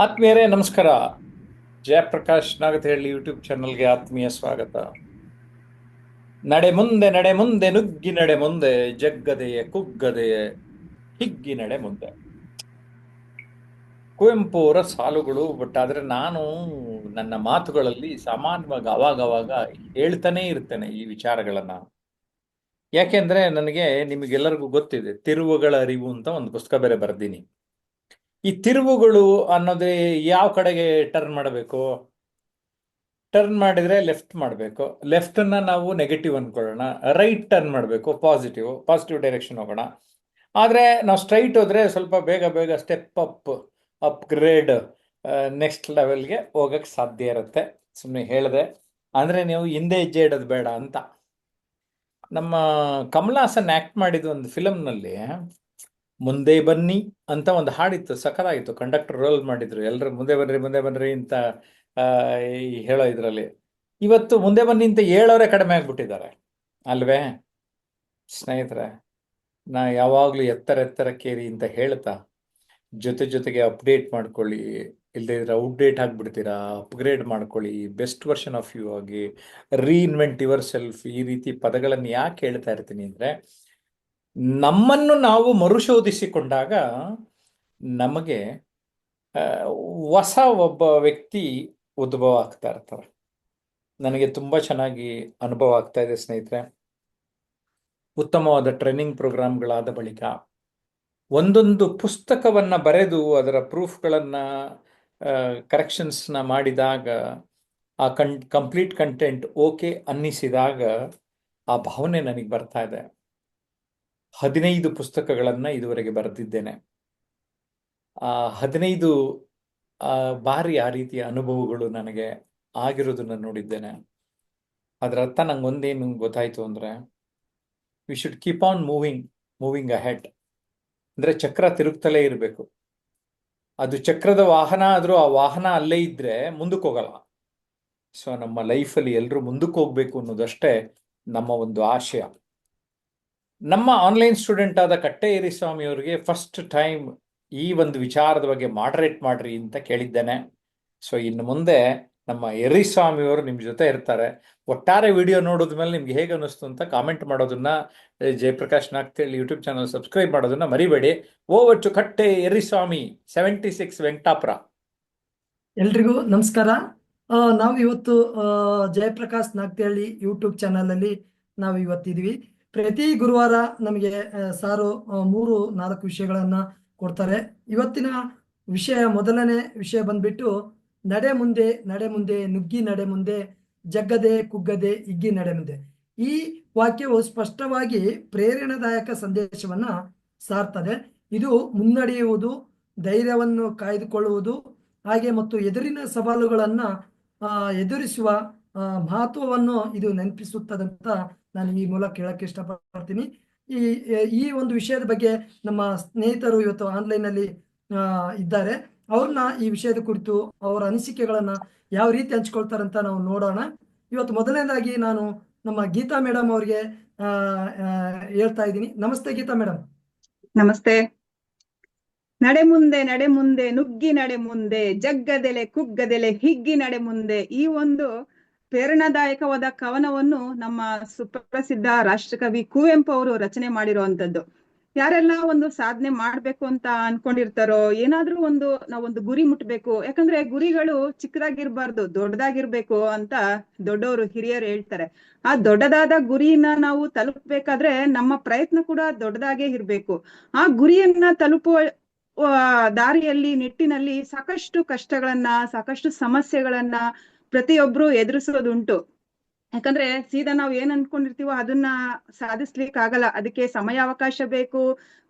ಆತ್ಮೀಯರೇ ನಮಸ್ಕಾರ. ಜಯಪ್ರಕಾಶ್ ನಾಗತಿಹಳ್ಳಿ ಯೂಟ್ಯೂಬ್ ಚಾನಲ್ಗೆ ಆತ್ಮೀಯ ಸ್ವಾಗತ. ನಡೆ ಮುಂದೆ ನುಗ್ಗಿ ನಡೆ ಮುಂದೆ, ಜಗ್ಗದೆಯೇ ಕುಗ್ಗದೆಯೇ ಹಿಗ್ಗಿ ನಡೆ ಮುಂದೆ. ಕುವೆಂಪು ಅವರ ಸಾಲುಗಳು. ಬಟ್ ಆದ್ರೆ ನಾನು ನನ್ನ ಮಾತುಗಳಲ್ಲಿ ಸಾಮಾನ್ಯವಾಗಿ ಅವಾಗವಾಗ ಹೇಳ್ತಾನೆ ಇರ್ತೇನೆ ಈ ವಿಚಾರಗಳನ್ನ. ಯಾಕೆಂದ್ರೆ ನನಗೆ ನಿಮಗೆಲ್ಲರಿಗೂ ಗೊತ್ತಿದೆ, ತಿರುವುಗಳ ಅರಿವು ಅಂತ ಒಂದು ಪುಸ್ತಕ ಬೇರೆ ಬರ್ದೀನಿ. ಈ ತಿರುವುಗಳು ಅನ್ನೋದೇ ಯಾವ ಕಡೆಗೆ ಟರ್ನ್ ಮಾಡಬೇಕು? ಟರ್ನ್ ಮಾಡಿದ್ರೆ ಲೆಫ್ಟ್ ಮಾಡಬೇಕು. ಲೆಫ್ಟ್ ಅನ್ನ ನಾವು ನೆಗೆಟಿವ್ ಅನ್ಕೊಳ್ಳೋಣ. ರೈಟ್ ಟರ್ನ್ ಮಾಡಬೇಕು, ಪಾಸಿಟಿವ್ ಡೈರೆಕ್ಷನ್ ಹೋಗೋಣ. ಆದ್ರೆ ನಾವು ಸ್ಟ್ರೈಟ್ ಹೋದ್ರೆ ಸ್ವಲ್ಪ ಬೇಗ ಬೇಗ ಸ್ಟೆಪ್ ಅಪ್ಗ್ರೇಡ್ ನೆಕ್ಸ್ಟ್ ಲೆವೆಲ್ಗೆ ಹೋಗಕ್ಕೆ ಸಾಧ್ಯ ಇರುತ್ತೆ. ಸುಮ್ಮನೆ ಹೇಳಿದೆ ಅಂದ್ರೆ ನೀವು ಹಿಂದೆ ಹೆಜ್ಜೆ ಇಡೋದು ಬೇಡ ಅಂತ. ನಮ್ಮ ಕಮಲ್ ಹಾಸನ್ ಆಕ್ಟ್ ಮಾಡಿದ ಒಂದು ಫಿಲಮ್ನಲ್ಲಿ ಮುಂದೆ ಬನ್ನಿ ಅಂತ ಒಂದು ಹಾಡಿತ್ತು, ಸಖತ್ತಾಗಿತ್ತು. ಕಂಡಕ್ಟರ್ ರೋಲ್ ಮಾಡಿದ್ರು, ಎಲ್ಲರೂ ಮುಂದೆ ಬನ್ರಿ ಅಂತ ಹೇಳೋ ಇದ್ರಲ್ಲಿ. ಇವತ್ತು ಮುಂದೆ ಬನ್ನಿ ಅಂತ ಹೇಳೋರೆ ಕಡಿಮೆ ಆಗ್ಬಿಟ್ಟಿದ್ದಾರೆ ಅಲ್ವೇ ಸ್ನೇಹಿತರೆ? ನಾ ಯಾವಾಗ್ಲೂ ಎತ್ತರಕ್ಕೇರಿ ಅಂತ ಹೇಳ್ತಾ, ಜೊತೆಗೆ ಅಪ್ಡೇಟ್ ಮಾಡ್ಕೊಳ್ಳಿ. ಇಲ್ಲದೆ ಇದ್ರೆ ಔಟ್ಡೇಟ್ ಆಗ್ಬಿಡ್ತೀರಾ. ಅಪ್ಗ್ರೇಡ್ ಮಾಡ್ಕೊಳ್ಳಿ, ಬೆಸ್ಟ್ ವರ್ಷನ್ ಆಫ್ ಯು ಆಗಿ, ರೀಇನ್ವೆಂಟ್ ಯುವರ್ ಸೆಲ್ಫ್. ಈ ರೀತಿ ಪದಗಳನ್ನು ಯಾಕೆ ಹೇಳ್ತಾ ಇರ್ತೀನಿ ಅಂದ್ರೆ, ನಮ್ಮನ್ನು ನಾವು ಮರುಶೋಧಿಸಿಕೊಂಡಾಗ ನಮಗೆ ಹೊಸ ಒಬ್ಬ ವ್ಯಕ್ತಿ ಉದ್ಭವ ಆಗ್ತಾ ಇರ್ತಾರೆ. ನನಗೆ ತುಂಬಾ ಚೆನ್ನಾಗಿ ಅನುಭವ ಆಗ್ತಾ ಇದೆ ಸ್ನೇಹಿತರೆ. ಉತ್ತಮವಾದ ಟ್ರೈನಿಂಗ್ ಪ್ರೋಗ್ರಾಮ್ಗಳಾದ ಬಳಿಕ ಒಂದೊಂದು ಪುಸ್ತಕವನ್ನ ಬರೆದು ಅದರ ಪ್ರೂಫ್ಗಳನ್ನ ಕರೆಕ್ಷನ್ಸ್ನ ಮಾಡಿದಾಗ ಆ ಕಂಪ್ಲೀಟ್ ಕಂಟೆಂಟ್ ಓಕೆ ಅನ್ನಿಸಿದಾಗ ಆ ಭಾವನೆ ನನಗೆ ಬರ್ತಾ ಇದೆ. 15 ಪುಸ್ತಕಗಳನ್ನ ಇದುವರೆಗೆ ಬರೆದಿದ್ದೇನೆ. ಆ 15 ಬಾರಿ ಆ ರೀತಿಯ ಅನುಭವಗಳು ನನಗೆ ಆಗಿರೋದನ್ನ ನೋಡಿದ್ದೇನೆ. ಅದರ ಅರ್ಥ ನಂಗೆ ಒಂದೇನು ಗೊತ್ತಾಯ್ತು ಅಂದ್ರೆ, we should keep on moving ahead. ಅಂದ್ರೆ ಚಕ್ರ ತಿರುಗ್ತಲೇ ಇರಬೇಕು. ಅದು ಚಕ್ರದ ವಾಹನ ಆದ್ರೂ ಆ ವಾಹನ ಅಲ್ಲೇ ಇದ್ರೆ ಮುಂದಕ್ಕೆ ಹೋಗಲ್ಲ. ಸೊ ನಮ್ಮ ಲೈಫಲ್ಲಿ ಎಲ್ಲರೂ ಮುಂದಕ್ಕೆ ಹೋಗ್ಬೇಕು ಅನ್ನೋದಷ್ಟೇ ನಮ್ಮ ಒಂದು ಆಶಯ. ನಮ್ಮ ಆನ್ಲೈನ್ ಸ್ಟೂಡೆಂಟ್ ಆದ ಕಟ್ಟೆ ಯರಿಸ್ವಾಮಿ ಅವರಿಗೆ ಫಸ್ಟ್ ಟೈಮ್ ಈ ಒಂದು ವಿಚಾರದ ಬಗ್ಗೆ ಮಾಡರೇಟ್ ಮಾಡ್ರಿ ಅಂತ ಕೇಳಿದ್ದೇನೆ. ಸೊ ಇನ್ನು ಮುಂದೆ ನಮ್ಮ ಯರಿಸ್ವಾಮಿ ಅವರು ನಿಮ್ಮ ಜೊತೆ ಇರ್ತಾರೆ. ಒಟ್ಟಾರೆ ವಿಡಿಯೋ ನೋಡಿದ್ಮೇಲೆ ನಿಮ್ಗೆ ಹೇಗೆ ಅನ್ನಿಸ್ತು ಅಂತ ಕಾಮೆಂಟ್ ಮಾಡೋದನ್ನ, Jayaprakash Nagathihalli YouTube channel subscribe ಮಾಡೋದನ್ನ ಮರಿಬೇಡಿ. ಓವರ್ ಟು ಕಟ್ಟೆ ಯರಿಸ್ವಾಮಿ 76 ವೆಂಕಟಾಪುರ. ಎಲ್ರಿಗೂ ನಮಸ್ಕಾರ. ನಾವು ಇವತ್ತು ಜಯಪ್ರಕಾಶ್ ನಾಗ್ತಿಹಳ್ಳಿ ಯೂಟ್ಯೂಬ್ ಚಾನಲ್ ಅಲ್ಲಿ ನಾವು ಇವತ್ತಿದೀವಿ. ಪ್ರತಿ ಗುರುವಾರ ನಮಗೆ ಸಾರು 3-4 ವಿಷಯಗಳನ್ನ ಕೊಡ್ತಾರೆ. ಇವತ್ತಿನ ವಿಷಯ, ಮೊದಲನೇ ವಿಷಯ ಬಂದ್ಬಿಟ್ಟು ನಡೆ ಮುಂದೆ ನುಗ್ಗಿ ನಡೆ ಮುಂದೆ, ಜಗ್ಗದೆ ಕುಗ್ಗದೆ ಹಿಗ್ಗಿ ನಡೆ ಮುಂದೆ. ಈ ವಾಕ್ಯವು ಸ್ಪಷ್ಟವಾಗಿ ಪ್ರೇರಣಾದಾಯಕ ಸಂದೇಶವನ್ನ ಸಾರ್ತದೆ. ಇದು ಮುನ್ನಡೆಯುವುದು, ಧೈರ್ಯವನ್ನು ಕಾಯ್ದುಕೊಳ್ಳುವುದು, ಹಾಗೆ ಮತ್ತು ಎದುರಿನ ಸವಾಲುಗಳನ್ನ ಎದುರಿಸುವ ಮಹತ್ವವನ್ನು ಇದು ನೆನಪಿಸುತ್ತದಂತ ನಾನು ಈ ಮೂಲಕ ಹೇಳಕ್ಕೆ ಇಷ್ಟಪಡ್ತೀನಿ. ಈ ಈ ಒಂದು ವಿಷಯದ ಬಗ್ಗೆ ನಮ್ಮ ಸ್ನೇಹಿತರು ಇವತ್ತು ಆನ್ಲೈನ್ ಅಲ್ಲಿ ಇದ್ದಾರೆ. ಅವ್ರನ್ನ ಈ ವಿಷಯದ ಕುರಿತು ಅವರ ಅನಿಸಿಕೆಗಳನ್ನ ಯಾವ ರೀತಿ ಹಂಚ್ಕೊಳ್ತಾರಂತ ನಾವು ನೋಡೋಣ. ಇವತ್ತು ಮೊದಲನೇದಾಗಿ ನಾನು ನಮ್ಮ ಗೀತಾ ಮೇಡಮ್ ಅವ್ರಿಗೆ ಹೇಳ್ತಾ ಇದ್ದೀನಿ. ನಮಸ್ತೆ ಗೀತಾ ಮೇಡಮ್. ನಮಸ್ತೆ. ನಡೆ ಮುಂದೆ ನುಗ್ಗಿ ನಡೆ ಮುಂದೆ, ಜಗ್ಗದೆಲೆ ಕುಗ್ಗದೆಲೆ ಹಿಗ್ಗಿ ನಡೆ ಮುಂದೆ. ಈ ಒಂದು ಪ್ರೇರಣಾದಾಯಕವಾದ ಕವನವನ್ನು ನಮ್ಮ ಸುಪ್ರಸಿದ್ಧ ರಾಷ್ಟ್ರಕವಿ ಕುವೆಂಪು ಅವರು ರಚನೆ ಮಾಡಿರುವಂತದ್ದು. ಯಾರೆಲ್ಲ ಒಂದು ಸಾಧನೆ ಮಾಡ್ಬೇಕು ಅಂತ ಅನ್ಕೊಂಡಿರ್ತಾರೋ, ಏನಾದ್ರೂ ನಾವೊಂದು ಗುರಿ ಮುಟ್ಬೇಕು, ಯಾಕಂದ್ರೆ ಗುರಿಗಳು ಚಿಕ್ಕದಾಗಿರ್ಬಾರ್ದು, ದೊಡ್ಡದಾಗಿರ್ಬೇಕು ಅಂತ ದೊಡ್ಡವರು ಹಿರಿಯರು ಹೇಳ್ತಾರೆ. ಆ ದೊಡ್ಡದಾದ ಗುರಿನ ನಾವು ತಲುಪಬೇಕಾದ್ರೆ ನಮ್ಮ ಪ್ರಯತ್ನ ಕೂಡ ದೊಡ್ಡದಾಗೇ ಇರ್ಬೇಕು. ಆ ಗುರಿಯನ್ನ ತಲುಪುವ ದಾರಿಯಲ್ಲಿ, ನಿಟ್ಟಿನಲ್ಲಿ ಸಾಕಷ್ಟು ಕಷ್ಟಗಳನ್ನ, ಸಾಕಷ್ಟು ಸಮಸ್ಯೆಗಳನ್ನ ಪ್ರತಿಯೊಬ್ರು ಎದುರಿಸೋದುಂಟು. ಯಾಕಂದ್ರೆ ಸೀದಾ ನಾವ್ ಏನ್ ಅನ್ಕೊಂಡಿರ್ತೀವೋ ಅದನ್ನ ಸಾಧಿಸ್ಲಿಕ್ಕೆ ಆಗಲ್ಲ. ಅದಕ್ಕೆ ಸಮಯಾವಕಾಶ ಬೇಕು,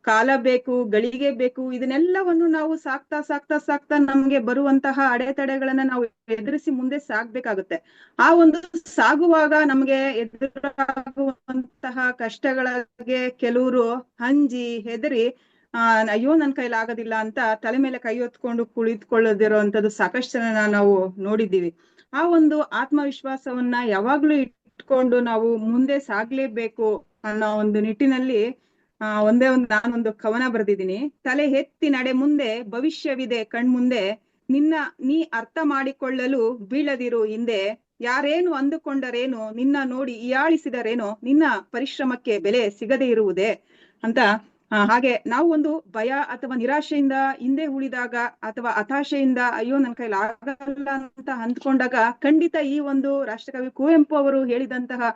ಕಾಲ ಬೇಕು, ಗಳಿಗೆ ಬೇಕು. ಇದನ್ನೆಲ್ಲವನ್ನು ನಾವು ಸಾಕ್ತಾ ನಮ್ಗೆ ಬರುವಂತಹ ಅಡೆತಡೆಗಳನ್ನ ನಾವು ಎದುರಿಸಿ ಮುಂದೆ ಸಾಗ್ಬೇಕಾಗುತ್ತೆ. ಆ ಒಂದು ಸಾಗುವಾಗ ನಮ್ಗೆ ಎದುರಾಗುವಂತಹ ಕಷ್ಟಗಳಿಗೆ ಕೆಲವರು ಅಂಜಿ ಹೆದರಿ ಅಯ್ಯೋ ನನ್ ಕೈಲಿ ಆಗೋದಿಲ್ಲ ಅಂತ ತಲೆ ಮೇಲೆ ಕೈ ಹೊತ್ಕೊಂಡು ಕುಳಿತುಕೊಳ್ಳದಿರುವಂತದ್ದು ಸಾಕಷ್ಟು ಜನ ನಾವು ನೋಡಿದ್ದೀವಿ. ಆ ಒಂದು ಆತ್ಮವಿಶ್ವಾಸವನ್ನ ಯಾವಾಗ್ಲೂ ಇಟ್ಕೊಂಡು ನಾವು ಮುಂದೆ ಸಾಗ್ಲೇಬೇಕು ಅನ್ನೋ ಒಂದು ನಿಟ್ಟಿನಲ್ಲಿ ನಾನೊಂದು ಕವನ ಬರೆದಿದ್ದೀನಿ. ತಲೆ ಎತ್ತಿ ನಡೆ ಮುಂದೆ, ಭವಿಷ್ಯವಿದೆ ಕಣ್ಮುಂದೆ, ನಿನ್ನ ನೀ ಅರ್ಥ ಮಾಡಿಕೊಳ್ಳಲು ಬೀಳದಿರು ಹಿಂದೆ, ಯಾರೇನು ಅಂದುಕೊಂಡರೇನು, ನಿನ್ನ ನೋಡಿ ಹೀಯಾಳಿಸಿದರೇನೋ, ನಿನ್ನ ಪರಿಶ್ರಮಕ್ಕೆ ಬೆಲೆ ಸಿಗದೇ ಇರುವುದೇ ಅಂತ. ಹಾಗೆ ನಾವು ಒಂದು ಭಯ ಅಥವಾ ನಿರಾಶೆಯಿಂದ ಹಿಂದೆ ಉಳಿದಾಗ, ಅಥವಾ ಹತಾಶೆಯಿಂದ ಅಯ್ಯೋ ನನ್ನ ಕೈಲಿ ಆಗಲ್ಲ ಅಂತ ಅಂದ್ಕೊಂಡಾಗ, ಖಂಡಿತ ಈ ಒಂದು ರಾಷ್ಟ್ರಕವಿ ಕುವೆಂಪು ಅವರು ಹೇಳಿದಂತಹ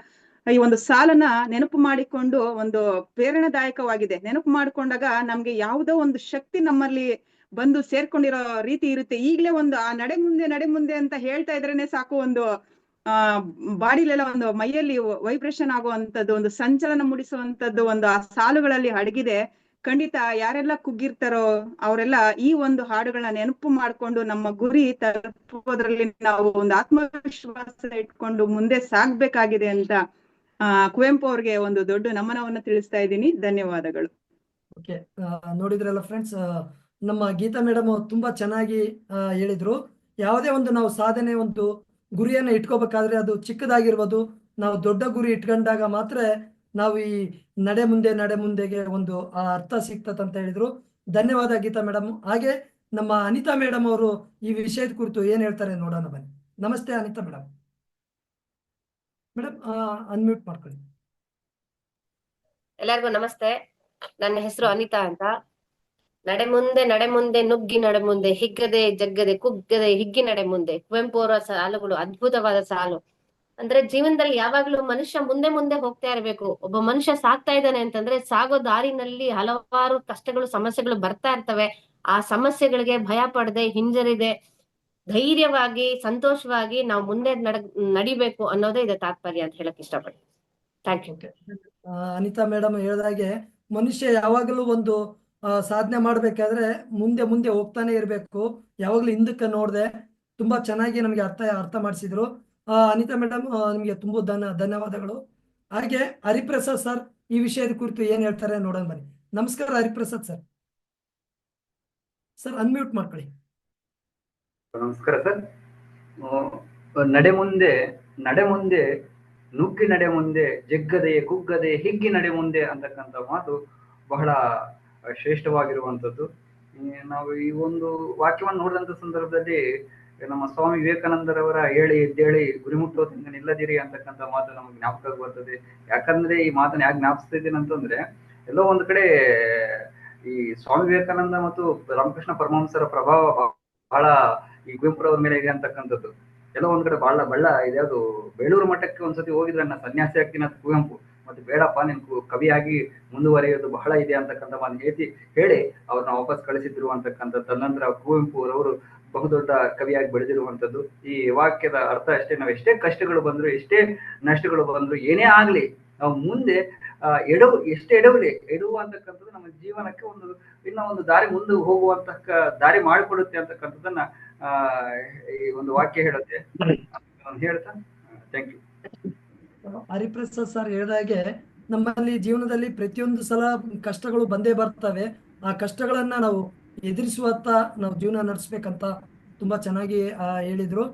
ಈ ಒಂದು ಸಾಲನ್ನ ನೆನಪು ಮಾಡಿಕೊಂಡು ಒಂದು ಪ್ರೇರಣಾದಾಯಕವಾಗಿದೆ. ನೆನಪು ಮಾಡಿಕೊಂಡಾಗ ನಮ್ಗೆ ಯಾವುದೋ ಒಂದು ಶಕ್ತಿ ನಮ್ಮಲ್ಲಿ ಬಂದು ಸೇರ್ಕೊಂಡಿರೋ ರೀತಿ ಇರುತ್ತೆ. ಈಗ್ಲೇ ಒಂದು ಆ ನಡೆ ಮುಂದೆ ಅಂತ ಹೇಳ್ತಾ ಇದ್ರೇನೆ ಸಾಕು, ಒಂದು ಬಾಡಿಲೆಲ್ಲ ಒಂದು ಮೈಯಲ್ಲಿ ವೈಬ್ರೇಷನ್ ಆಗುವಂತದ್ದು, ಒಂದು ಸಂಚಲನ ಮೂಡಿಸುವಂತದ್ದು ಒಂದು ಆ ಸಾಲುಗಳಲ್ಲಿ ಅಡಗಿದೆ. ಖಂಡಿತ ಯಾರೆಲ್ಲ ಕುಗ್ಗಿರ್ತಾರೋ ಅವರೆಲ್ಲ ಈ ಒಂದು ಹಾಡುಗಳನ್ನ ನೆನಪು ಮಾಡ್ಕೊಂಡು ನಮ್ಮ ಗುರಿ ತಲುಪೋದ್ರಲ್ಲಿ ನಾವು ಒಂದು ಆತ್ಮವಿಶ್ವಾಸ ಇಟ್ಕೊಂಡು ಮುಂದೆ ಸಾಗ್ಬೇಕಾಗಿದೆ ಅಂತ ಕುವೆಂಪು ಅವ್ರಿಗೆ ಒಂದು ದೊಡ್ಡ ನಮನವನ್ನು ತಿಳಿಸ್ತಾ ಇದ್ದೀನಿ. ಧನ್ಯವಾದಗಳು. ಓಕೆ, ನೋಡಿದ್ರಲ್ಲ ಫ್ರೆಂಡ್ಸ್, ನಮ್ಮ ಗೀತಾ ಮೇಡಮ್ ತುಂಬಾ ಚೆನ್ನಾಗಿ ಹೇಳಿದ್ರು. ಯಾವುದೇ ಒಂದು ನಾವು ಸಾಧನೆ, ಒಂದು ಗುರಿಯನ್ನ ಇಟ್ಕೋಬೇಕಾದ್ರೆ ಅದು ಚಿಕ್ಕದಾಗಿರ್ಬೋದು. ನಾವು ದೊಡ್ಡ ಗುರಿ ಇಟ್ಕೊಂಡಾಗ ಮಾತ್ರ ನಾವು ಈ ನಡೆ ಮುಂದೆಗೆ ಒಂದು ಅರ್ಥ ಸಿಗ್ತದೆ ಅಂತ ಹೇಳಿದ್ರು. ಧನ್ಯವಾದ ಗೀತಾ ಮೇಡಮ್. ಹಾಗೆ ನಮ್ಮ ಅನಿತಾ ಮೇಡಮ್ ಅವರು ಈ ವಿಷಯದ ಕುರಿತು ಏನ್ ಹೇಳ್ತಾರೆ ನೋಡೋಣ ಬನ್ನಿ. ನಮಸ್ತೆ ಅನಿತಾ ಮೇಡಮ್. ಮೇಡಮ್ ಅನ್ಮ್ಯೂಟ್ ಮಾಡ್ಕೊಳ್ಳಿ. ಎಲ್ಲರಿಗೂ ನಮಸ್ತೆ. ನನ್ನ ಹೆಸರು ಅನಿತಾ ಅಂತ. ನಡೆ ಮುಂದೆ ನುಗ್ಗಿ ನಡೆ ಮುಂದೆ, ಹಿಗ್ಗದೆ ಜಗ್ಗದೆ ಕುಗ್ಗದೆ ಹಿಗ್ಗಿ ನಡೆ ಮುಂದೆ. ಕುವೆಂಪು ಅವರ ಸಾಲುಗಳು ಅದ್ಭುತವಾದ ಸಾಲು. ಅಂದ್ರೆ ಜೀವನದಲ್ಲಿ ಯಾವಾಗ್ಲೂ ಮನುಷ್ಯ ಮುಂದೆ ಹೋಗ್ತಾ ಇರ್ಬೇಕು. ಒಬ್ಬ ಮನುಷ್ಯ ಸಾಗ್ತಾ ಇದ್ದಾನೆ ಅಂತಂದ್ರೆ ಸಾಗೋ ದಾರಿನಲ್ಲಿ ಹಲವಾರು ಕಷ್ಟಗಳು, ಸಮಸ್ಯೆಗಳು ಬರ್ತಾ ಇರ್ತವೆ. ಆ ಸಮಸ್ಯೆಗಳಿಗೆ ಭಯ ಪಡದೆ, ಹಿಂಜರಿದೆ, ಧೈರ್ಯವಾಗಿ, ಸಂತೋಷವಾಗಿ ನಾವು ಮುಂದೆ ನಡಿಬೇಕು ಅನ್ನೋದೇ ಇದೆ ತಾತ್ಪರ್ಯ ಅಂತ ಹೇಳಕ್ ಇಷ್ಟಪಡ್ತೀನಿ. Thank you. ಅನಿತಾ ಮೇಡಮ್ ಹೇಳಿದಾಗೆ ಮನುಷ್ಯ ಯಾವಾಗಲೂ ಒಂದು ಸಾಧನೆ ಮಾಡ್ಬೇಕಾದ್ರೆ ಮುಂದೆ ಹೋಗ್ತಾನೆ ಇರ್ಬೇಕು, ಯಾವಾಗ್ಲೂ ಹಿಂದಕ್ಕೆ ನೋಡ್ದೆ. ತುಂಬಾ ಚೆನ್ನಾಗಿ ನಮ್ಗೆ ಅರ್ಥ ಮಾಡಿಸಿದ್ರು. ಅನಿತಾ ಮೇಡಮ್, ನಿಮ್ಗೆ ತುಂಬಾ ಧನ್ಯವಾದಗಳು. ಹಾಗೆ ಹರಿಪ್ರಸಾದ್ ಸರ್ ಈ ವಿಷಯದ ಕುರಿತು ಏನ್ ಹೇಳ್ತಾರೆ ನೋಡೋಣ ಬನ್ನಿ. ನಮಸ್ಕಾರ ಹರಿಪ್ರಸಾದ್ ಸರ್. ಸರ್ ಅನ್ಮ್ಯೂಟ್ ಮಾಡ್ಕೊಳ್ಳಿ. ನಮಸ್ಕಾರ ಸರ್. ನಡೆ ಮುಂದೆ ನುಗ್ಗಿ ನಡೆ ಮುಂದೆ, ಜಗ್ಗದೆ ಕುಗ್ಗದೆ ಹಿಗ್ಗಿ ನಡೆ ಮುಂದೆ ಅಂತಕ್ಕಂಥ ಮಾತು ಬಹಳ ಶ್ರೇಷ್ಠವಾಗಿರುವಂಥದ್ದು. ನಾವು ಈ ಒಂದು ವಾಕ್ಯವನ್ನು ನೋಡಿದಂಥ ಸಂದರ್ಭದಲ್ಲಿ ನಮ್ಮ ಸ್ವಾಮಿ ವಿವೇಕಾನಂದರವರ ಹೇಳಿ ಎದ್ದೇಳಿ ಗುರಿ ಮುಟ್ಟುವ ತನಕ ನಿಲ್ಲದಿರಿ ಅಂತಕ್ಕಂಥ ಮಾತು ನಮಗೆ ಜ್ಞಾಪಕ ಬರ್ತದೆ. ಯಾಕಂದ್ರೆ ಈ ಮಾತನ್ನ ಯಾಕೆ ಜ್ಞಾಪಿಸ್ತಾ ಇದ್ದೀನಿ ಅಂತಂದ್ರೆ, ಎಲ್ಲೋ ಒಂದು ಕಡೆ ಈ ಸ್ವಾಮಿ ವಿವೇಕಾನಂದ ಮತ್ತು ರಾಮಕೃಷ್ಣ ಪರಮಹಂಸರ ಪ್ರಭಾವ ಬಹಳ ಈ ಕುವೆಂಪುರವ್ರ ಮೇಲೆ ಇದೆ ಅಂತಕ್ಕಂಥದ್ದು. ಎಲ್ಲೋ ಒಂದ್ ಕಡೆ ಬಹಳ ಇದ್ಯಾವುದು ಬೇಳೂರು ಮಠಕ್ಕೆ ಒಂದ್ಸತಿ ಹೋಗಿದ್ರೆ ನನ್ನ ಸನ್ಯಾಸಿ ಆಗ್ತೀನಿ ಅಂತ ಕುವೆಂಪು, ಮತ್ತೆ ಬೇಡಪ್ಪ ನಿನ್ ಕವಿಯಾಗಿ ಮುಂದುವರಿಯೋದು ಬಹಳ ಇದೆ ಅಂತಕ್ಕಂಥ ಮಾತು ಹೇಳಿ ಅವ್ರನ್ನ ವಾಪಸ್ ಕಳಿಸಿದ್ರು ಅಂತಕ್ಕಂಥ. ತದನಂತರ ಕುವೆಂಪು ಅವರವರು ಬಹುದೊಡ್ಡ ಕವಿಯಾಗಿ ಬೆಳೆದಿರುವಂತದ್ದು. ಈ ವಾಕ್ಯದ ಅರ್ಥ ಅಷ್ಟೇ, ನಾವು ಎಷ್ಟೇ ಕಷ್ಟಗಳು ಬಂದ್ರು, ಎಷ್ಟೇ ನಷ್ಟಗಳು ಬಂದ್ರು, ಏನೇ ಆಗ್ಲಿ ನಾವು ಮುಂದೆ ಎಡವು ಅಂತಕ್ಕಂಥದ್ದು ನಮ್ಮ ಜೀವನಕ್ಕೆ ಇನ್ನೂ ಒಂದು ದಾರಿ ಮುಂದೆ ಹೋಗುವಂತ ದಾರಿ ಮಾಡಿಕೊಡುತ್ತೆ ಅಂತಕ್ಕಂಥದ್ದನ್ನ ಈ ಒಂದು ವಾಕ್ಯ ಹೇಳುತ್ತೆ. ಹೇಳ್ತಾ ಥ್ಯಾಂಕ್ ಯು. ಹರಿಪ್ರಸಾದ್ ಸರ್ ಹೇಳಿದಾಗೆ ನಮ್ಮಲ್ಲಿ ಜೀವನದಲ್ಲಿ ಪ್ರತಿಯೊಂದು ಸಲ ಕಷ್ಟಗಳು ಬಂದೇ ಬರ್ತವೆ. ಆ ಕಷ್ಟಗಳನ್ನ ನಾವು ಎದುರಿಸುವತ್ತ ನಾವು ಜೀವನ ನಡೆಸ್ಬೇಕಂತ ತುಂಬಾ ಚೆನ್ನಾಗಿ ಹೇಳಿದ್ರು.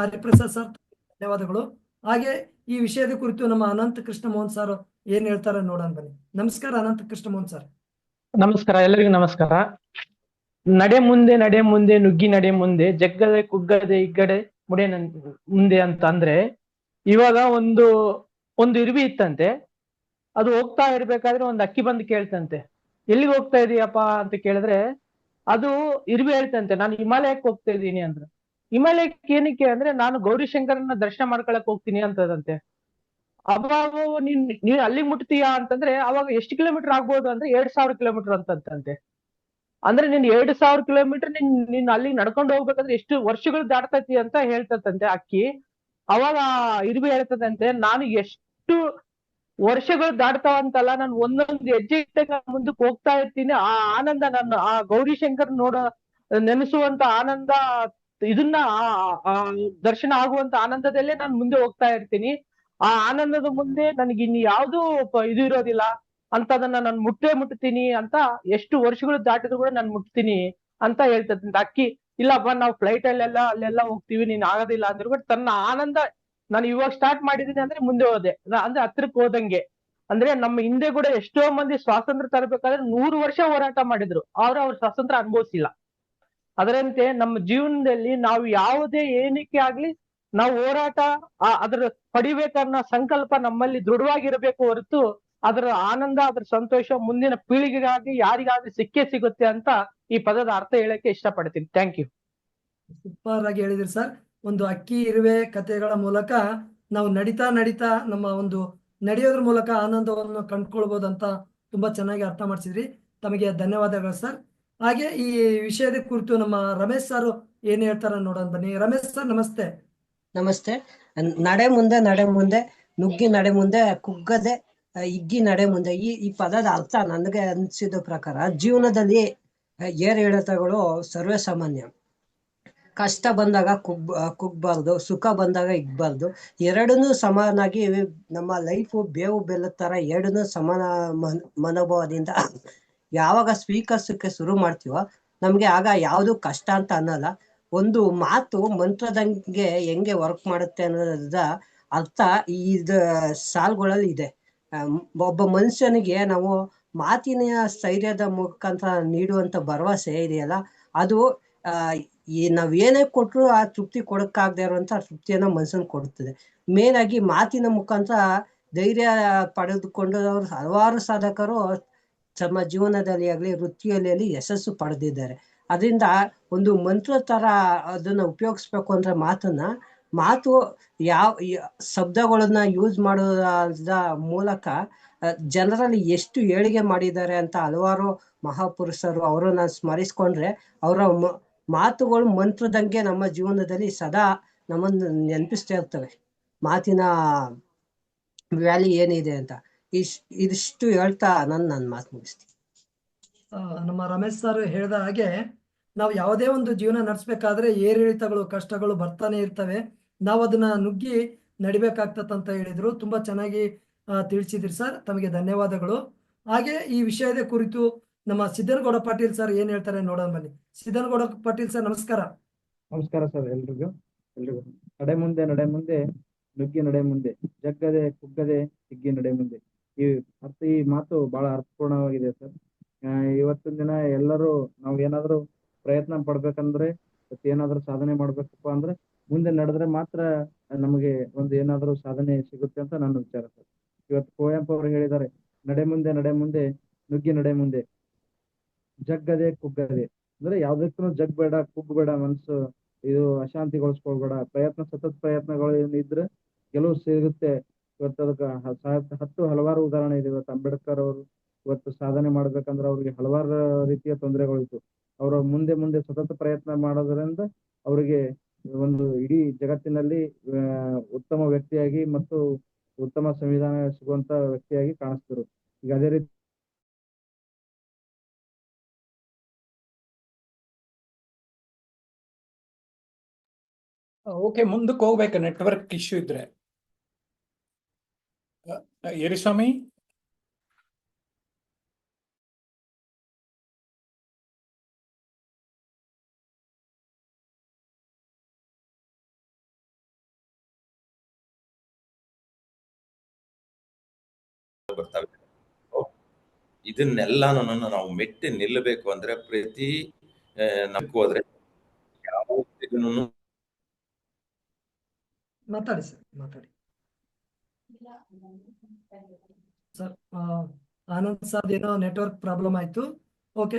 ಹರಿಪ್ರಸಾದ್ ಸರ್ ಧನ್ಯವಾದಗಳು. ಹಾಗೆ ಈ ವಿಷಯದ ಕುರಿತು ನಮ್ಮ ಅನಂತ ಕೃಷ್ಣ ಮೋಹನ್ ಸರ್ ಏನ್ ಹೇಳ್ತಾರೆ ನೋಡೋಣ ಬನ್ನಿ. ನಮಸ್ಕಾರ ಅನಂತ ಕೃಷ್ಣ ಮೋಹನ್ ಸರ್. ನಮಸ್ಕಾರ, ಎಲ್ಲರಿಗೂ ನಮಸ್ಕಾರ. ನಡೆ ಮುಂದೆ ನುಗ್ಗಿ ನಡೆ ಮುಂದೆ, ಜಗ್ಗದೆ ಕುಗ್ಗದೆ ಹಿಗ್ಗಡೆ ಮುಂದೆ ಅಂತ ಅಂದ್ರೆ, ಇವಾಗ ಒಂದು ಇರುವಿ ಇತ್ತಂತೆ. ಅದು ಹೋಗ್ತಾ ಇರ್ಬೇಕಾದ್ರೆ ಒಂದು ಅಕ್ಕಿ ಬಂದು ಕೇಳ್ತಂತೆ, ಎಲ್ಲಿಗೆ ಹೋಗ್ತಾ ಇದೀಯಪ್ಪ ಅಂತ ಕೇಳಿದ್ರೆ ಅದು ಇರುವಿ ಹೇಳ್ತಂತೆ, ನಾನು ಹಿಮಾಲಯಕ್ಕೆ ಹೋಗ್ತಾ ಇದ್ದೀನಿ ಅಂದ್ರೆ. ಹಿಮಾಲಯಕ್ಕೆ ಏನಕ್ಕೆ ಅಂದ್ರೆ ನಾನು ಗೌರಿಶಂಕರನ ದರ್ಶನ ಮಾಡ್ಕೊಳಕ್ ಹೋಗ್ತೀನಿ ಅಂತದಂತೆ. ಅವಾಗ ನೀನ್ ಅಲ್ಲಿಗೆ ಮುಟ್ತೀಯಾ ಅಂತಂದ್ರೆ ಅವಾಗ ಎಷ್ಟು ಕಿಲೋಮೀಟರ್ ಆಗ್ಬೋದು ಅಂದ್ರೆ 2000 ಕಿಲೋಮೀಟರ್ ಅಂತಂತೆ. ಅಂದ್ರೆ ನೀನ್ 2000 ಕಿಲೋಮೀಟರ್ ನೀನ್ ಅಲ್ಲಿಗೆ ನಡ್ಕೊಂಡು ಹೋಗ್ಬೇಕಂದ್ರೆ ಎಷ್ಟು ವರ್ಷಗಳು ದಾಟ್ತೈತಿ ಅಂತ ಹೇಳ್ತಂತೆ ಅಕ್ಕಿ. ಅವಾಗ ಇರುವೆ ಹೇಳ್ತದಂತೆ, ನಾನು ಎಷ್ಟು ವರ್ಷಗಳು ದಾಟ್ತಾವಂತಲ್ಲ, ನಾನು ಒಂದೊಂದು ಹೆಜ್ಜೆ ಇಟ್ಟಾಗ ಮುಂದಕ್ಕೆ ಹೋಗ್ತಾ ಇರ್ತೀನಿ. ಆ ಆನಂದ, ನನ್ನ ಆ ಗೌರಿಶಂಕರ್ ನೆನೆಸುವಂತ ಆನಂದ, ಇದನ್ನ ಆ ದರ್ಶನ ಆಗುವಂತ ಆನಂದದಲ್ಲೇ ನಾನು ಮುಂದೆ ಹೋಗ್ತಾ ಇರ್ತೀನಿ. ಆ ಆನಂದದ ಮುಂದೆ ನನಗೆ ಇನ್ನು ಯಾವ್ದು ಇದು ಇರೋದಿಲ್ಲ ಅಂತದನ್ನ ನಾನು ಮುಟ್ತೀನಿ ಅಂತ. ಎಷ್ಟು ವರ್ಷಗಳು ದಾಟಿದ್ರು ಕೂಡ ನಾನು ಮುಟ್ತೀನಿ ಅಂತ ಹೇಳ್ತದಂತೆ ಅಕ್ಕಿ. ಇಲ್ಲಪ್ಪ ನಾವು ಫ್ಲೈಟ್ ಅಲ್ಲೆಲ್ಲ ಹೋಗ್ತೀವಿ, ನೀನ್ ಆಗೋದಿಲ್ಲ ಅಂದ್ರು ಕೂಡ ತನ್ನ ಆನಂದ, ನಾನು ಇವಾಗ ಸ್ಟಾರ್ಟ್ ಮಾಡಿದೀನಿ ಅಂದ್ರೆ ಮುಂದೆ ಹೋದೆ ಅಂದ್ರೆ ಹತ್ರಕ್ಕೆ ಹೋದಂಗೆ. ಅಂದ್ರೆ ನಮ್ಮ ಹಿಂದೆ ಕೂಡ ಎಷ್ಟೋ ಮಂದಿ ಸ್ವಾತಂತ್ರ್ಯ ತರಬೇಕಾದ್ರೆ 100 ವರ್ಷ ಹೋರಾಟ ಮಾಡಿದ್ರು, ಅವ್ರ ಸ್ವಾತಂತ್ರ್ಯ ಅನುಭವಿಸಿಲ್ಲ. ಅದರಂತೆ ನಮ್ಮ ಜೀವನದಲ್ಲಿ ನಾವು ಯಾವುದೇ ಏನಕ್ಕೆ ಆಗ್ಲಿ ನಾವು ಹೋರಾಟ ಅದರ ಪಡಿಬೇಕನ್ನೋ ಸಂಕಲ್ಪ ನಮ್ಮಲ್ಲಿ ದೃಢವಾಗಿರಬೇಕು ಹೊರತು ಅದರ ಆನಂದ ಅದರ ಸಂತೋಷ ಮುಂದಿನ ಪೀಳಿಗೆಗಾಗಿ ಯಾರಿಗಾದ್ರೂ ಸಿಕ್ಕೇ ಸಿಗುತ್ತೆ ಅಂತ ಈ ಪದದ ಅರ್ಥ ಹೇಳಕ್ಕೆ ಇಷ್ಟಪಡ್ತೀನಿ. Thank you. ಸೂಪರ್ ಆಗಿ ಹೇಳಿದ್ರಿ ಸರ್. ಒಂದು ಅಕ್ಕಿ ಇರುವೆ ಕಥೆಗಳ ಮೂಲಕ ನಾವು ನಡಿತಾ ನಡಿತಾ ನಮ್ಮ ಒಂದು ನಡೆಯೋದ್ರ ಮೂಲಕ ಆನಂದವನ್ನು ಕಂಡುಕೊಳ್ಬೋದಂತ ತುಂಬಾ ಚೆನ್ನಾಗಿ ಅರ್ಥ ಮಾಡಿಸಿದ್ರಿ. ತಮಗೆ ಧನ್ಯವಾದಗಳು ಸರ್. ಹಾಗೆ ಈ ವಿಷಯದ ಕುರಿತು ನಮ್ಮ ರಮೇಶ್ ಸರ್ ಏನ್ ಹೇಳ್ತಾರ ನೋಡೋಣ ಬನ್ನಿ. ರಮೇಶ್ ಸರ್ ನಮಸ್ತೆ. ನಮಸ್ತೆ. ನಡೆ ಮುಂದೆ ನುಗ್ಗಿ ನಡೆ ಮುಂದೆ ಕುಗ್ಗದೆ ಹಿಗ್ಗಿ ನಡೆ ಮುಂದೆ, ಈ ಪದದ ಅರ್ಥ ನನಗೆ ಅನಿಸಿದ ಪ್ರಕಾರ ಜೀವನದಲ್ಲಿ ಏರಿಳಿತಗಳು ಸರ್ವೇ ಸಾಮಾನ್ಯ. ಕಷ್ಟ ಬಂದಾಗ ಕುಗ್ಬಾರ್ದು, ಸುಖ ಬಂದಾಗ ಹಿಗ್ಬಾರ್ದು. ಎರಡನ್ನೂ ಸಮಾನಾಗಿ ನಮ್ಮ ಲೈಫು ಬೇವು ಬೆಲ್ಲದ ತರ ಎರಡನ್ನೂ ಸಮಾನ ಮನೋಭಾವದಿಂದ ಯಾವಾಗ ಸ್ವೀಕರಿಸಕ್ಕೆ ಶುರು ಮಾಡ್ತೀವೋ ನಮ್ಗೆ ಆಗ ಯಾವುದು ಕಷ್ಟ ಅಂತ ಅನ್ನಲ್ಲ. ಒಂದು ಮಾತು ಮಂತ್ರದಂಗೆ ಹೆಂಗೆ ವರ್ಕ್ ಮಾಡುತ್ತೆ ಅನ್ನೋದ ಅರ್ಥ ಇದು ಸಾಲುಗಳಲ್ಲಿ ಇದೆ. ಒಬ್ಬ ಮನುಷ್ಯನಿಗೆ ನಾವು ಮಾತಿನ ಸ್ಥೈರ್ಯದ ಮುಖಾಂತರ ನೀಡುವಂತ ಭರವಸೆ ಇದೆಯಲ್ಲ, ಅದು ನಾವೇನೇ ಕೊಟ್ರು ಆ ತೃಪ್ತಿ ಕೊಡಕ್ಕಾಗದೇ ಇರುವಂತ ತೃಪ್ತಿಯನ್ನ ಮನುಷ್ಯನ್ ಕೊಡುತ್ತದೆ. ಮೇನ್ ಆಗಿ ಮಾತಿನ ಮುಖಾಂತರ ಧೈರ್ಯ ಪಡೆದುಕೊಂಡವರು ಹಲವಾರು ಸಾಧಕರು ತಮ್ಮ ಜೀವನದಲ್ಲಿ ಆಗ್ಲಿ ವೃತ್ತಿಯಲ್ಲಿ ಯಶಸ್ಸು ಪಡೆದಿದ್ದಾರೆ. ಅದರಿಂದ ಒಂದು ಮಂತ್ರ ತರ ಅದನ್ನ ಉಪಯೋಗಿಸ್ಬೇಕು ಅಂದ್ರೆ ಮಾತು ಯಾವ ಶಬ್ದಗಳನ್ನ ಯೂಸ್ ಮಾಡೋದ ಮೂಲಕ ಜನರಲ್ಲಿ ಎಷ್ಟು ಏಳಿಗೆ ಮಾಡಿದ್ದಾರೆ ಅಂತ ಹಲವಾರು ಮಹಾಪುರುಷರು ಅವರನ್ನ ಸ್ಮರಿಸ್ಕೊಂಡ್ರೆ ಅವರ ಮಾತುಗಳು ಮಂತ್ರದಂಗೆ ನಮ್ಮ ಜೀವನದಲ್ಲಿ ಸದಾ ನಮ್ಮನ್ನು ನೆನಪಿಸ್ತಾ ಇರ್ತವೆ. ಮಾತಿನ ವ್ಯಾಲಿ ಏನಿದೆ ಅಂತ ಇದಿಷ್ಟು ಹೇಳ್ತಾ ನನ್ನ ಮಾತು ಮುಗಿಸ್ತೀನಿ. ನಮ್ಮ ರಮೇಶ್ ಸರ್ ಹೇಳಿದ ಹಾಗೆ ನಾವು ಯಾವುದೇ ಒಂದು ಜೀವನ ನಡೆಸ್ಬೇಕಾದ್ರೆ ಏರಿಳಿತಗಳು ಕಷ್ಟಗಳು ಬರ್ತಾನೆ ಇರ್ತವೆ. ನಾವು ಅದನ್ನ ನುಗ್ಗಿ ನಡಿಬೇಕಾಗ್ತದಂತ ಹೇಳಿದ್ರು. ತುಂಬಾ ಚೆನ್ನಾಗಿ ತಿಳಿಸಿದ್ರಿ ಸರ್, ತಮಗೆ ಧನ್ಯವಾದಗಳು. ಹಾಗೆ ಈ ವಿಷಯದ ಕುರಿತು ನಮ್ಮ ಸಿದ್ದನಗೌಡ ಪಾಟೀಲ್ ಸರ್ ಏನ್ ಹೇಳ್ತಾರೆ ನೋಡೋಣ ಬನ್ನಿ. ಸಿದ್ದನಗೌಡ ಪಾಟೀಲ್ ಸರ್ ನಮಸ್ಕಾರ. ನಮಸ್ಕಾರ ಸರ್. ಎಲ್ರಿಗೂ ನಡೆ ಮುಂದೆ ನುಗ್ಗಿ ನಡೆ ಮುಂದೆ, ಜಗ್ಗದೆ ಕುಗ್ಗದೆ ಹಿಗ್ಗಿ ನಡೆ ಮುಂದೆ. ಈ ಮಾತು ಬಹಳ ಅರ್ಥಪೂರ್ಣವಾಗಿದೆ ಸರ್. ಇವತ್ತಿನ ದಿನ ಎಲ್ಲರೂ ನಾವು ಏನಾದ್ರು ಪ್ರಯತ್ನ ಪಡ್ಬೇಕಂದ್ರೆ ಏನಾದ್ರು ಸಾಧನೆ ಮಾಡ್ಬೇಕಪ್ಪ ಅಂದ್ರೆ ಮುಂದೆ ನಡೆದ್ರೆ ಮಾತ್ರ ನಮಗೆ ಒಂದು ಏನಾದ್ರು ಸಾಧನೆ ಸಿಗುತ್ತೆ ಅಂತ ನನ್ನ ವಿಚಾರ ಸರ್. ಇವತ್ತು ಕುವೆಂಪು ಅವರು ಹೇಳಿದ್ದಾರೆ, ನಡೆ ಮುಂದೆ ನುಗ್ಗಿ ನಡೆ ಮುಂದೆ, ಜಗ್ಗದೆ ಕುಗ್ಗದೆ. ಅಂದ್ರೆ ಯಾವ್ದಕ್ಕೂ ಜಗ್ಬೇಡ, ಕುಗ್ಬೇಡ, ಮನಸ್ಸು ಇದು ಅಶಾಂತಿಗೊಳಿಸ್ಕೊಳ್ಬೇಡ. ಸತತ ಪ್ರಯತ್ನಗಳು ಏನಿದ್ರೆ ಗೆಲುವು ಸಿಗುತ್ತೆ. ಇವತ್ತು ಅದಕ್ಕೆ ಹಲವಾರು ಉದಾಹರಣೆ ಇದೆ. ಇವತ್ತು ಅಂಬೇಡ್ಕರ್ ಅವರು ಇವತ್ತು ಸಾಧನೆ ಮಾಡ್ಬೇಕಂದ್ರೆ ಅವ್ರಿಗೆ ಹಲವಾರು ರೀತಿಯ ತೊಂದರೆಗಳಿತ್ತು. ಅವರ ಮುಂದೆ ಸತತ ಪ್ರಯತ್ನ ಮಾಡೋದ್ರಿಂದ ಅವರಿಗೆ ಒಂದು ಇಡೀ ಜಗತ್ತಿನಲ್ಲಿ ಉತ್ತಮ ವ್ಯಕ್ತಿಯಾಗಿ ಮತ್ತು ಉತ್ತಮ ಸಂವಿಧಾನ ಸಿಗುವಂತ ವ್ಯಕ್ತಿಯಾಗಿ ಕಾಣಿಸ್ತಿರು. ಈಗ ಅದೇ ರೀತಿ ಓಕೆ, ಮುಂದಕ್ಕೆ ಹೋಗ್ಬೇಕು. ನೆಟ್ವರ್ಕ್ ಇಶ್ಯೂ ಇದ್ರೆ ಯರಿಸ್ವಾಮಿ. ಬರ್ತವೆ. ಇದನ್ನೆಲ್ಲಾನು ನಾವು ಮೆಟ್ಟಿ ನಿಲ್ಲಬೇಕು ಅಂದ್ರೆ ಪ್ರತಿ ನಮ್ಗೆ ಹೋದ್ರೆ ಯಾವ ಮಾತಾಡಿ ಸರ್. ಆನಂದ್ ಸರ್ ಏನೋ ನೆಟ್ವರ್ಕ್ ಪ್ರಾಬ್ಲಮ್ ಆಯ್ತು. ಓಕೆ,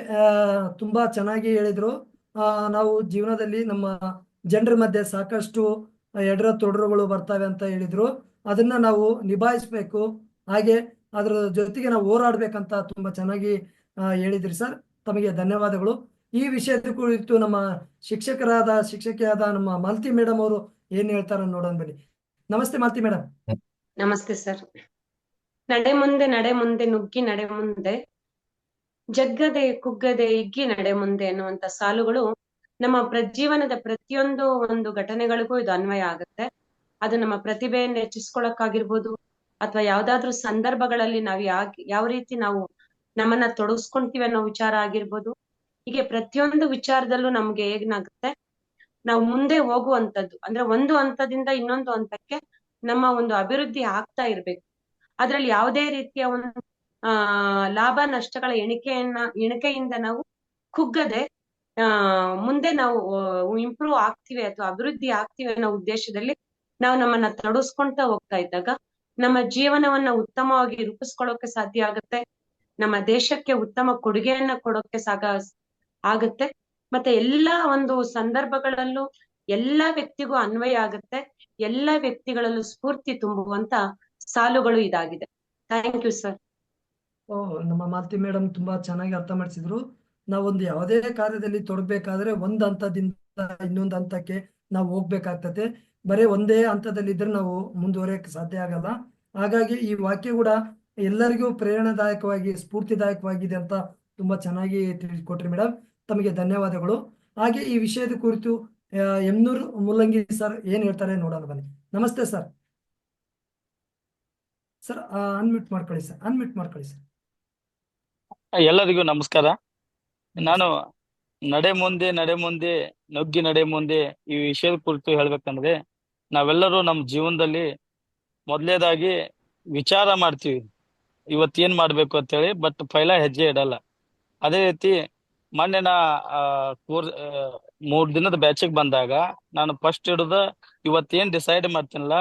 ತುಂಬಾ ಚೆನ್ನಾಗಿ ಹೇಳಿದ್ರು. ನಾವು ಜೀವನದಲ್ಲಿ ನಮ್ಮ ಜನರ ಮಧ್ಯೆ ಸಾಕಷ್ಟು ಎಡರ ತೊಡರುಗಳು ಬರ್ತವೆ ಅಂತ ಹೇಳಿದ್ರು. ಅದನ್ನ ನಾವು ನಿಭಾಯಿಸ್ಬೇಕು, ಹಾಗೆ ಅದ್ರ ಜೊತೆಗೆ ನಾವು ಹೋರಾಡ್ಬೇಕಂತ ತುಂಬಾ ಚೆನ್ನಾಗಿ ಹೇಳಿದ್ರಿ ಸರ್. ತಮಗೆ ಧನ್ಯವಾದಗಳು. ಈ ವಿಷಯದ ಕುರಿತು ನಮ್ಮ ಶಿಕ್ಷಕಿಯಾದ ನಮ್ಮ ಮಾಲತಿ ಮೇಡಮ್ ಅವರು ಏನ್ ಹೇಳ್ತಾರ ನೋಡೋಣ ಬನ್ನಿ. ನಮಸ್ತೆ ಮಾಲತಿ ಮೇಡಮ್. ನಮಸ್ತೆ ಸರ್. ನಡೆ ಮುಂದೆ ನುಗ್ಗಿ ನಡೆ ಮುಂದೆ, ಜಗ್ಗದೆ ಕುಗ್ಗದೆ ಹಿಗ್ಗಿ ನಡೆ ಮುಂದೆ ಅನ್ನುವಂತ ಸಾಲುಗಳು ನಮ್ಮ ಜೀವನದ ಪ್ರತಿಯೊಂದು ಒಂದು ಘಟನೆಗಳಿಗೂ ಇದು ಅನ್ವಯ ಆಗುತ್ತೆ. ಅದು ನಮ್ಮ ಪ್ರತಿಭೆಯನ್ನು ಹೆಚ್ಚಿಸ್ಕೊಳಕ್ಕಾಗಿರ್ಬೋದು, ಅಥವಾ ಯಾವ್ದಾದ್ರು ಸಂದರ್ಭಗಳಲ್ಲಿ ನಾವು ಯಾವ ರೀತಿ ನಾವು ನಮ್ಮನ್ನ ತೊಡಗಿಸ್ಕೊಂತೀವಿ ಅನ್ನೋ ವಿಚಾರ ಆಗಿರ್ಬೋದು. ಹೀಗೆ ಪ್ರತಿಯೊಂದು ವಿಚಾರದಲ್ಲೂ ನಮ್ಗೆ ಏನಾಗುತ್ತೆ, ನಾವು ಮುಂದೆ ಹೋಗುವಂತದ್ದು ಅಂದ್ರೆ ಒಂದು ಹಂತದಿಂದ ಇನ್ನೊಂದು ಹಂತಕ್ಕೆ ನಮ್ಮ ಒಂದು ಅಭಿವೃದ್ಧಿ ಆಗ್ತಾ ಇರ್ಬೇಕು. ಅದ್ರಲ್ಲಿ ಯಾವುದೇ ರೀತಿಯ ಒಂದು ಲಾಭ ನಷ್ಟಗಳ ಎಣಿಕೆಯಿಂದ ನಾವು ಕುಗ್ಗದೆ ಮುಂದೆ ನಾವು ಇಂಪ್ರೂವ್ ಆಗ್ತೀವಿ ಅಥವಾ ಅಭಿವೃದ್ಧಿ ಆಗ್ತೀವಿ ಅನ್ನೋ ಉದ್ದೇಶದಲ್ಲಿ ನಾವು ನಮ್ಮನ್ನ ತೊಡಸ್ಕೊಂತ ಹೋಗ್ತಾ ಇದ್ದಾಗ ನಮ್ಮ ಜೀವನವನ್ನ ಉತ್ತಮವಾಗಿ ರೂಪಿಸ್ಕೊಳ್ಳೋಕೆ ಸಾಧ್ಯ ಆಗುತ್ತೆ. ನಮ್ಮ ದೇಶಕ್ಕೆ ಉತ್ತಮ ಕೊಡುಗೆಯನ್ನ ಕೊಡೋಕೆ ಆಗುತ್ತೆ. ಮತ್ತೆ ಎಲ್ಲಾ ಒಂದು ಸಂದರ್ಭಗಳಲ್ಲೂ ಎಲ್ಲಾ ವ್ಯಕ್ತಿಗೂ ಅನ್ವಯ ಆಗುತ್ತೆ. ಎಲ್ಲಾ ವ್ಯಕ್ತಿಗಳಲ್ಲೂ ಸ್ಫೂರ್ತಿ ತುಂಬುವಂತ ಸಾಲುಗಳು ಇದಾಗಿದೆ. Thank you sir. ನಮ್ಮ ಮಾಲತಿ ಮೇಡಮ್ ತುಂಬಾ ಚೆನ್ನಾಗಿ ಅರ್ಥ ಮಾಡಿಸಿದ್ರು. ನಾವೊಂದು ಯಾವುದೇ ಕಾರ್ಯದಲ್ಲಿ ತೊಡಗಬೇಕಾದ್ರೆ ಒಂದು ಹಂತದಿಂದ ಇನ್ನೊಂದು ಹಂತಕ್ಕೆ ನಾವು ಹೋಗ್ಬೇಕಾಗ್ತದೆ. ಬರೀ ಒಂದೇ ಹಂತದಲ್ಲಿ ಇದ್ರೆ ನಾವು ಮುಂದುವರಿಯಕ್ಕೆ ಸಾಧ್ಯ ಆಗಲ್ಲ. ಹಾಗಾಗಿ ಈ ವಾಕ್ಯ ಕೂಡ ಎಲ್ಲರಿಗೂ ಪ್ರೇರಣಾದಾಯಕವಾಗಿ ಸ್ಫೂರ್ತಿದಾಯಕವಾಗಿದೆ ಅಂತ ತುಂಬಾ ಚೆನ್ನಾಗಿ ತಿಳಿಸ್ಕೊಟ್ರಿ ಮೇಡಮ್. ತಮಗೆ ಧನ್ಯವಾದಗಳು. ಹಾಗೆ ಈ ವಿಷಯದ ಕುರಿತು ಎಮ್ನೂರ್ ಮುಲ್ಲಂಗಿ ಸರ್ ಏನ್ ಹೇಳ್ತಾರೆ ನೋಡೋಣ ಬನ್ನಿ. ನಮಸ್ತೆ ಸರ್. ಸರ್ ಅನ್ಮ್ಯೂಟ್ ಮಾಡ್ಕೊಳ್ಳಿ ಸರ್. ಎಲ್ಲರಿಗೂ ನಮಸ್ಕಾರ. ನಾನು ನಡೆ ಮುಂದೆ ನುಗ್ಗಿ ನಡೆ ಮುಂದೆ ಈ ವಿಷಯದ ಕುರಿತು ಹೇಳ್ಬೇಕಂದ್ರೆ, ನಾವೆಲ್ಲರೂ ನಮ್ಮ ಜೀವನದಲ್ಲಿ ಮೊದಲನೇದಾಗಿ ವಿಚಾರ ಮಾಡ್ತೀವಿ ಇವತ್ತೇನ್ ಮಾಡ್ಬೇಕು ಅಂತೇಳಿ, ಬಟ್ ಪೈಲ ಹೆಜ್ಜೆ ಇಡಲ್ಲ. ಅದೇ ರೀತಿ ಮೊನ್ನೆ ನಾ 3 ದಿನದ ಬ್ಯಾಚಿಗೆ ಬಂದಾಗ ನಾನು ಫಸ್ಟ್ ಹಿಡಿದ ಇವತ್ತೇನ್ ಡಿಸೈಡ್ ಮಾಡ್ತೀನಲ್ಲ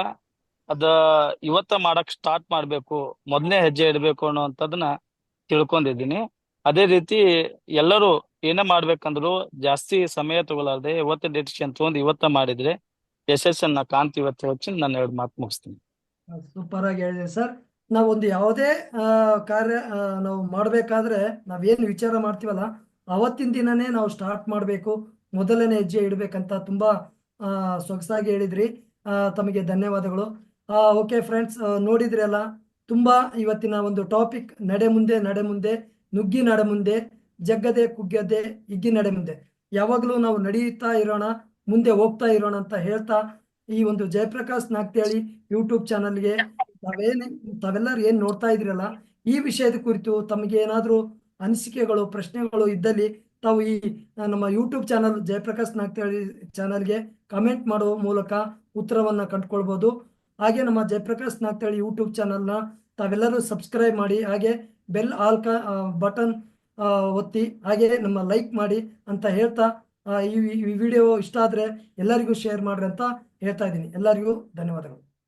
ಅದ ಇವತ್ತ ಮಾಡಕ್ ಸ್ಟಾರ್ಟ್ ಮಾಡ್ಬೇಕು, ಮೊದಲನೇ ಹೆಜ್ಜೆ ಇಡಬೇಕು ಅನ್ನೋಂಥದ್ದನ್ನ ತಿಳ್ಕೊಂಡಿದ್ದೀನಿ. ಅದೇ ರೀತಿ ಎಲ್ಲರೂ ಏನೇ ಮಾಡ್ಬೇಕಂದ್ರು ಜಾಸ್ತಿ ಸಮಯ ತಗೊಳ್ಳಾರ್ದೆ ಇವತ್ತ ಡಿಸಿಷನ್ ತಗೊಂಡು ಇವತ್ತ ಮಾಡಿದ್ರೆ ಯಶಸ್ಸನ್ನ ಕಾಣ್ತೀವಿ ಅಂತ ಹೇಳಿ ನಾನು 2 ಮಾತು ಮುಗಿಸ್ತೀನಿ. ಸೂಪರ್ ಆಗಿ ಹೇಳಿದೆ ಸರ್. ನಾವೊಂದು ಯಾವುದೇ ಕಾರ್ಯ ನಾವು ಮಾಡ್ಬೇಕಾದ್ರೆ ನಾವೇನು ವಿಚಾರ ಮಾಡ್ತೀವಲ್ಲ ಅವತ್ತಿನ ದಿನನೇ ನಾವು ಸ್ಟಾರ್ಟ್ ಮಾಡಬೇಕು, ಮೊದಲನೇ ಹೆಜ್ಜೆ ಇಡಬೇಕಂತ ತುಂಬಾ ಸೊಗಸಾಗಿ ಹೇಳಿದ್ರಿ. ತಮಗೆ ಧನ್ಯವಾದಗಳು. ಓಕೆ ಫ್ರೆಂಡ್ಸ್, ನೋಡಿದ್ರಲ್ಲ ತುಂಬಾ ಇವತ್ತಿನ ಒಂದು ಟಾಪಿಕ್ ನಡೆ ಮುಂದೆ ನುಗ್ಗಿ ನಡೆ ಮುಂದೆ, ಜಗ್ಗದೆ ಕುಗ್ಗದೆ ಹಿಗ್ಗಿ ನಡೆ ಮುಂದೆ. ಯಾವಾಗಲೂ ನಾವು ನಡೀತಾ ಇರೋಣ, ಮುಂದೆ ಹೋಗ್ತಾ ಇರೋಣ ಅಂತ ಹೇಳ್ತಾ ಈ ಒಂದು ಜಯಪ್ರಕಾಶ್ ನಾಗ್ತಿಹಳ್ಳಿ ಯೂಟ್ಯೂಬ್ ಚಾನಲ್ಗೆ ತಾವೆಲ್ಲರೂ ಏನ್ ನೋಡ್ತಾ ಇದ್ರಲ್ಲ ಈ ವಿಷಯದ ಕುರಿತು ತಮಗೆ ಏನಾದ್ರೂ ಅನಿಸಿಕೆಗಳು ಪ್ರಶ್ನೆಗಳು ಇದ್ದಲ್ಲಿ ತಾವು ಈ ನಮ್ಮ ಯೂಟ್ಯೂಬ್ ಚಾನಲ್ ಜಯಪ್ರಕಾಶ್ ನಾಗ್ತಿಹಳ್ಳಿ ಚಾನಲ್ಗೆ ಕಮೆಂಟ್ ಮಾಡುವ ಮೂಲಕ ಉತ್ತರವನ್ನ ಕಂಡುಕೊಳ್ಬಹುದು. ಹಾಗೆ ನಮ್ಮ ಜಯಪ್ರಕಾಶ್ ನಾಗ್ತಿಹಳ್ಳಿ ಯೂಟ್ಯೂಬ್ ಚಾನಲ್ನ ತಾವೆಲ್ಲರೂ ಸಬ್ಸ್ಕ್ರೈಬ್ ಮಾಡಿ, ಹಾಗೆ ಬೆಲ್ ಆಲ್ ಬಟನ್ ಒತ್ತಿ, ಹಾಗೆ ನಮ್ಮ ಲೈಕ್ ಮಾಡಿ ಅಂತ ಹೇಳ್ತಾ ಈ ವಿಡಿಯೋ ಇಷ್ಟ ಆದ್ರೆ ಎಲ್ಲರಿಗೂ ಶೇರ್ ಮಾಡ್ರಿ ಅಂತ ಹೇಳ್ತಾ ಇದ್ದೀನಿ. ಎಲ್ಲರಿಗೂ ಧನ್ಯವಾದಗಳು.